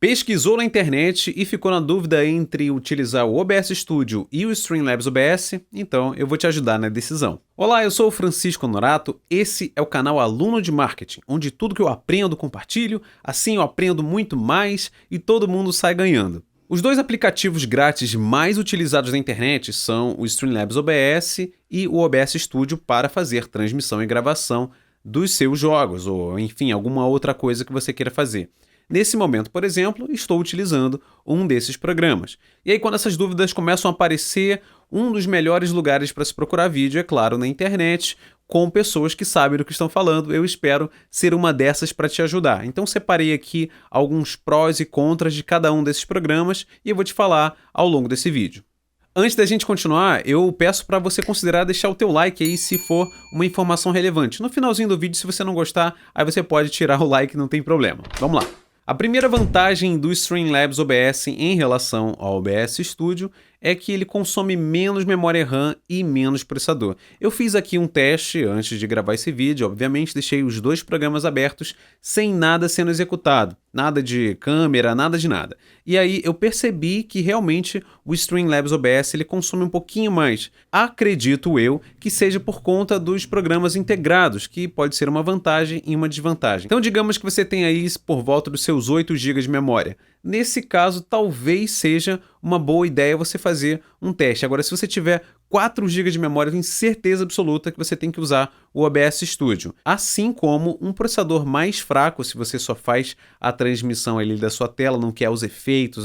Pesquisou na internet e ficou na dúvida entre utilizar o OBS Studio e o Streamlabs OBS? Então eu vou te ajudar na decisão. Olá, eu sou o Francisco Honorato, esse é o canal Aluno de Marketing, onde tudo que eu aprendo compartilho, assim eu aprendo muito mais e todo mundo sai ganhando. Os dois aplicativos grátis mais utilizados na internet são o Streamlabs OBS e o OBS Studio para fazer transmissão e gravação dos seus jogos, ou enfim, alguma outra coisa que você queira fazer. Nesse momento, por exemplo, estou utilizando um desses programas. E aí, quando essas dúvidas começam a aparecer, um dos melhores lugares para se procurar vídeo é, claro, na internet, com pessoas que sabem do que estão falando. Eu espero ser uma dessas para te ajudar. Então, separei aqui alguns prós e contras de cada um desses programas e eu vou te falar ao longo desse vídeo. Antes da gente continuar, eu peço para você considerar deixar o teu like aí se for uma informação relevante. No finalzinho do vídeo, se você não gostar, aí você pode tirar o like, não tem problema. Vamos lá! A primeira vantagem do Streamlabs OBS em relação ao OBS Studio é que ele consome menos memória RAM e menos processador. Eu fiz aqui um teste antes de gravar esse vídeo, obviamente deixei os dois programas abertos sem nada sendo executado, nada de câmera, nada de nada. E aí eu percebi que realmente o Streamlabs OBS ele consome um pouquinho mais. Acredito eu que seja por conta dos programas integrados, que pode ser uma vantagem e uma desvantagem. Então digamos que você tem aí por volta dos seus 8 GB de memória. Nesse caso, talvez seja uma boa ideia você fazer um teste. Agora, se você tiver 4 GB de memória, eu tenho certeza absoluta que você tem que usar o OBS Studio. Assim como um processador mais fraco, se você só faz a transmissão ali da sua tela, não quer os efeitos,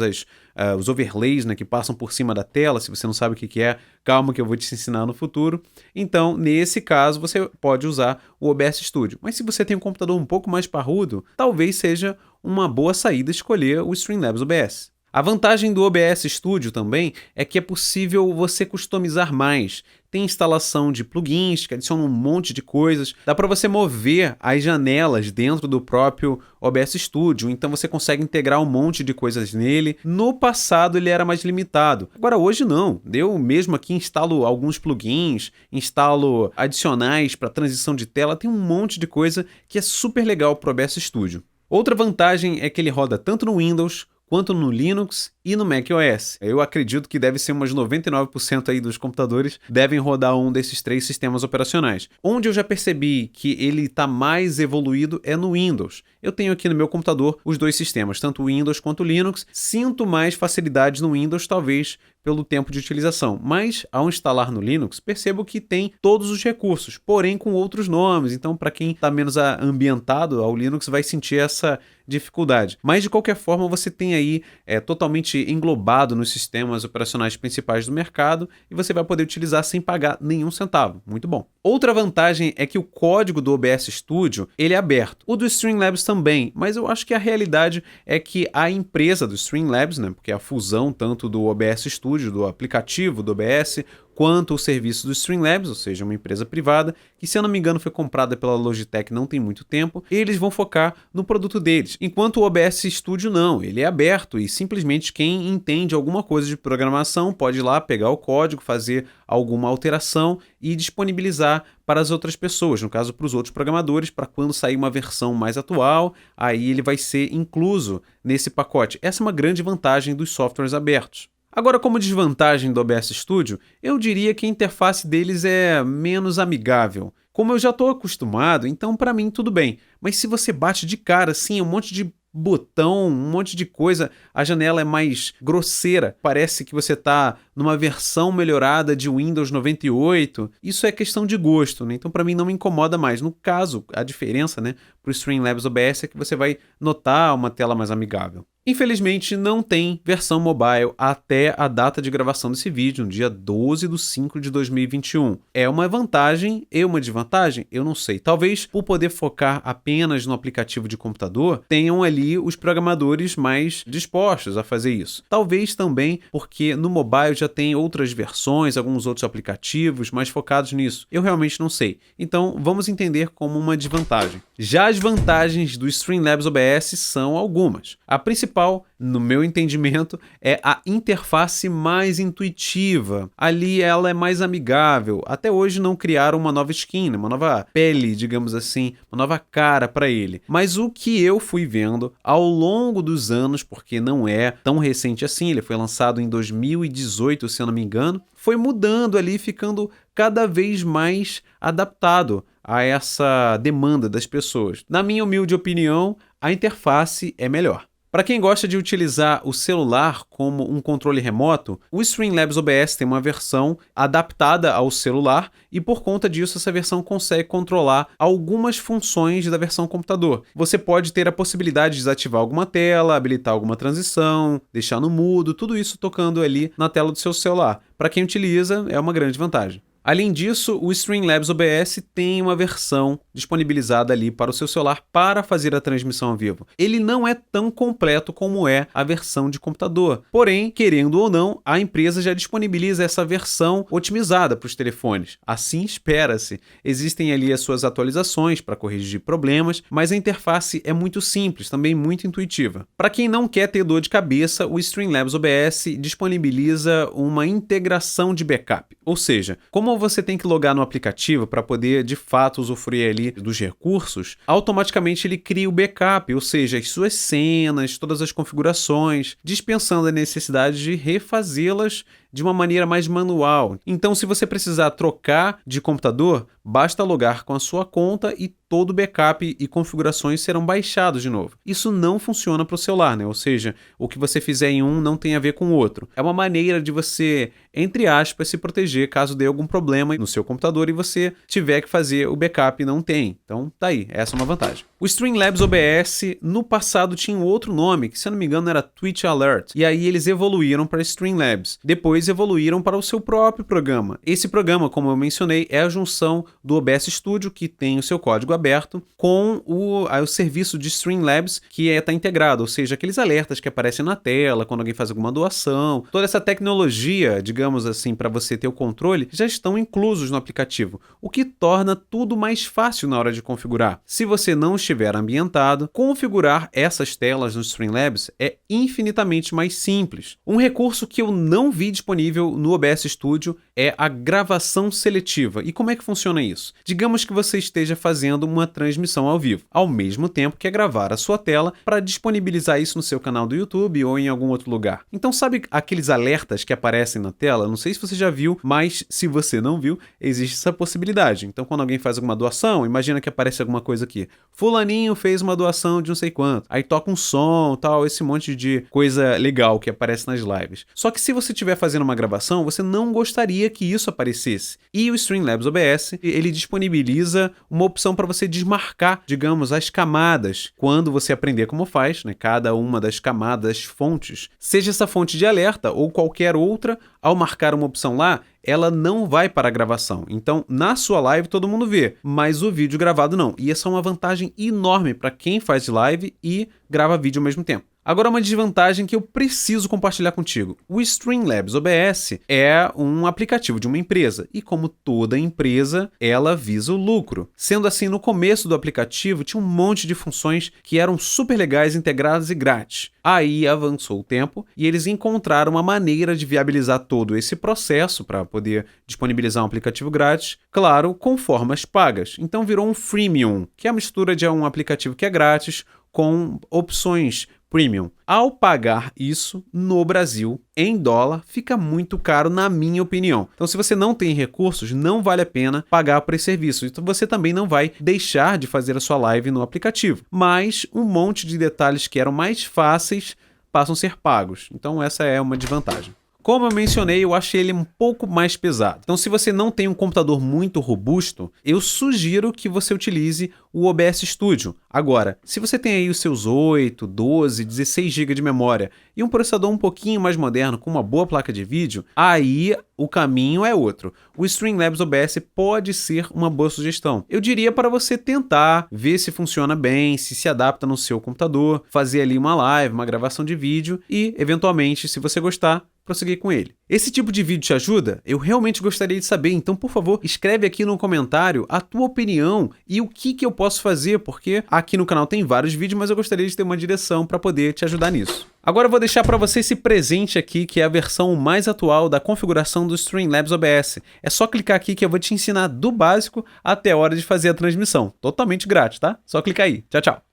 os overlays, né, que passam por cima da tela. Se você não sabe o que é, calma que eu vou te ensinar no futuro. Então, nesse caso, você pode usar o OBS Studio. Mas se você tem um computador um pouco mais parrudo, talvez seja uma boa saída escolher o Streamlabs OBS. A vantagem do OBS Studio também é que é possível você customizar mais. Tem instalação de plugins que adicionam um monte de coisas. Dá para você mover as janelas dentro do próprio OBS Studio, então você consegue integrar um monte de coisas nele. No passado ele era mais limitado, agora hoje não. Eu mesmo aqui instalo alguns plugins, instalo adicionais para transição de tela, tem um monte de coisa que é super legal para o OBS Studio. Outra vantagem é que ele roda tanto no Windows quanto no Linux e no macOS. Eu acredito que deve ser umas 99% aí dos computadores devem rodar um desses três sistemas operacionais. Onde eu já percebi que ele está mais evoluído é no Windows. Eu tenho aqui no meu computador os dois sistemas, tanto o Windows quanto o Linux. Sinto mais facilidades no Windows, talvez pelo tempo de utilização, mas ao instalar no Linux, percebo que tem todos os recursos, porém com outros nomes. Então, para quem está menos ambientado ao Linux, vai sentir essa dificuldade. Mas, de qualquer forma, você tem aí totalmente englobado nos sistemas operacionais principais do mercado e você vai poder utilizar sem pagar nenhum centavo. Muito bom. Outra vantagem é que o código do OBS Studio ele é aberto. O do Streamlabs também, mas eu acho que a realidade é que a empresa do Streamlabs, né, porque é a fusão tanto do OBS Studio, do aplicativo do OBS, quanto o serviço do Streamlabs, ou seja, uma empresa privada, que se eu não me engano foi comprada pela Logitech não tem muito tempo, eles vão focar no produto deles. Enquanto o OBS Studio não, ele é aberto e simplesmente quem entende alguma coisa de programação pode ir lá pegar o código, fazer alguma alteração e disponibilizar para as outras pessoas, no caso para os outros programadores, para quando sair uma versão mais atual, aí ele vai ser incluso nesse pacote. Essa é uma grande vantagem dos softwares abertos. Agora, como desvantagem do OBS Studio, eu diria que a interface deles é menos amigável. Como eu já estou acostumado, então para mim tudo bem. Mas se você bate de cara assim, um monte de botão, um monte de coisa, a janela é mais grosseira, parece que você está numa versão melhorada de Windows 98, isso é questão de gosto, né? Então para mim não me incomoda mais. No caso, a diferença, né, para o Streamlabs OBS é que você vai notar uma tela mais amigável. Infelizmente não tem versão mobile até a data de gravação desse vídeo, no dia 12/5/2021. É uma vantagem e uma desvantagem? Eu não sei. Talvez por poder focar apenas no aplicativo de computador, tenham ali os programadores mais dispostos a fazer isso. Talvez também porque no mobile já tem outras versões, alguns outros aplicativos mais focados nisso. Eu realmente não sei. Então vamos entender como uma desvantagem. Já As vantagens do Streamlabs OBS são algumas. A principal, no meu entendimento, é a interface mais intuitiva. Ali ela é mais amigável. Até hoje não criaram uma nova skin, uma nova pele, digamos assim, uma nova cara para ele. Mas o que eu fui vendo ao longo dos anos, porque não é tão recente assim, ele foi lançado em 2018, se eu não me engano, foi mudando ali, ficando cada vez mais adaptado a essa demanda das pessoas. Na minha humilde opinião, a interface é melhor. Para quem gosta de utilizar o celular como um controle remoto, o Streamlabs OBS tem uma versão adaptada ao celular e por conta disso essa versão consegue controlar algumas funções da versão computador. Você pode ter a possibilidade de desativar alguma tela, habilitar alguma transição, deixar no mudo, tudo isso tocando ali na tela do seu celular. Para quem utiliza, é uma grande vantagem. Além disso, o Streamlabs OBS tem uma versão disponibilizada ali para o seu celular para fazer a transmissão ao vivo. Ele não é tão completo como é a versão de computador. Porém, querendo ou não, a empresa já disponibiliza essa versão otimizada para os telefones. Assim espera-se. Existem ali as suas atualizações para corrigir problemas, mas a interface é muito simples, também muito intuitiva. Para quem não quer ter dor de cabeça, o Streamlabs OBS disponibiliza uma integração de backup. Ou seja, como você tem que logar no aplicativo para poder, de fato, usufruir ali dos recursos, automaticamente ele cria o backup, ou seja, as suas cenas, todas as configurações, dispensando a necessidade de refazê-las de uma maneira mais manual. Então, se você precisar trocar de computador, basta logar com a sua conta e todo o backup e configurações serão baixados de novo. Isso não funciona para o celular, né? Ou seja, o que você fizer em um não tem a ver com o outro. É uma maneira de você, entre aspas, se proteger caso dê algum problema no seu computador e você tiver que fazer o backup e não tem. Então, tá aí. Essa é uma vantagem. O Streamlabs OBS, no passado, tinha um outro nome, que se eu não me engano era Twitch Alert. E aí eles evoluíram para Streamlabs. Depois evoluíram para o seu próprio programa. Esse programa, como eu mencionei, é a junção do OBS Studio, que tem o seu código aberto, com o serviço de Streamlabs, que está integrado, ou seja, aqueles alertas que aparecem na tela quando alguém faz alguma doação. Toda essa tecnologia, digamos assim, para você ter o controle, já estão inclusos no aplicativo, o que torna tudo mais fácil na hora de configurar. Se você não estiver ambientado, configurar essas telas no Streamlabs é infinitamente mais simples. Um recurso que eu não vi disponível no OBS Studio é a gravação seletiva. E como é que funciona isso? Digamos que você esteja fazendo uma transmissão ao vivo, ao mesmo tempo que gravar a sua tela para disponibilizar isso no seu canal do YouTube ou em algum outro lugar. Então, sabe aqueles alertas que aparecem na tela? Não sei se você já viu, mas se você não viu, existe essa possibilidade. Então, quando alguém faz alguma doação, imagina que aparece alguma coisa aqui. Fulaninho fez uma doação de não sei quanto. Aí toca um som, tal, esse monte de coisa legal que aparece nas lives. Só que se você estiver fazendo uma gravação, você não gostaria que isso aparecesse. E o Streamlabs OBS, ele disponibiliza uma opção para você desmarcar, digamos, as camadas. Quando você aprender como faz, né, cada uma das camadas, fontes, seja essa fonte de alerta ou qualquer outra, ao marcar uma opção lá, ela não vai para a gravação. Então, na sua live todo mundo vê, mas o vídeo gravado não. E essa é uma vantagem enorme para quem faz live e grava vídeo ao mesmo tempo. Agora, uma desvantagem que eu preciso compartilhar contigo. O Streamlabs OBS é um aplicativo de uma empresa e, como toda empresa, ela visa o lucro. Sendo assim, no começo do aplicativo tinha um monte de funções que eram super legais, integradas e grátis. Aí avançou o tempo e eles encontraram uma maneira de viabilizar todo esse processo para poder disponibilizar um aplicativo grátis, claro, com formas pagas. Então virou um freemium, que é a mistura de um aplicativo que é grátis com opções premium. Ao pagar isso no Brasil, em dólar, fica muito caro, na minha opinião. Então, se você não tem recursos, não vale a pena pagar por esse serviço. Então, você também não vai deixar de fazer a sua live no aplicativo. Mas um monte de detalhes que eram mais fáceis passam a ser pagos. Então, essa é uma desvantagem. Como eu mencionei, eu achei ele um pouco mais pesado. Então, se você não tem um computador muito robusto, eu sugiro que você utilize o OBS Studio. Agora, se você tem aí os seus 8, 12, 16 GB de memória e um processador um pouquinho mais moderno com uma boa placa de vídeo, aí o caminho é outro. O Streamlabs OBS pode ser uma boa sugestão. Eu diria para você tentar ver se funciona bem, se adapta no seu computador, fazer ali uma live, uma gravação de vídeo e, eventualmente, se você gostar, prosseguir com ele. Esse tipo de vídeo te ajuda? Eu realmente gostaria de saber, então por favor, escreve aqui no comentário a tua opinião e o que eu posso fazer, porque aqui no canal tem vários vídeos, mas eu gostaria de ter uma direção para poder te ajudar nisso. Agora eu vou deixar para você esse presente aqui, que é a versão mais atual da configuração do Streamlabs OBS. É só clicar aqui que eu vou te ensinar do básico até a hora de fazer a transmissão. Totalmente grátis, tá? Só clicar aí. Tchau, tchau.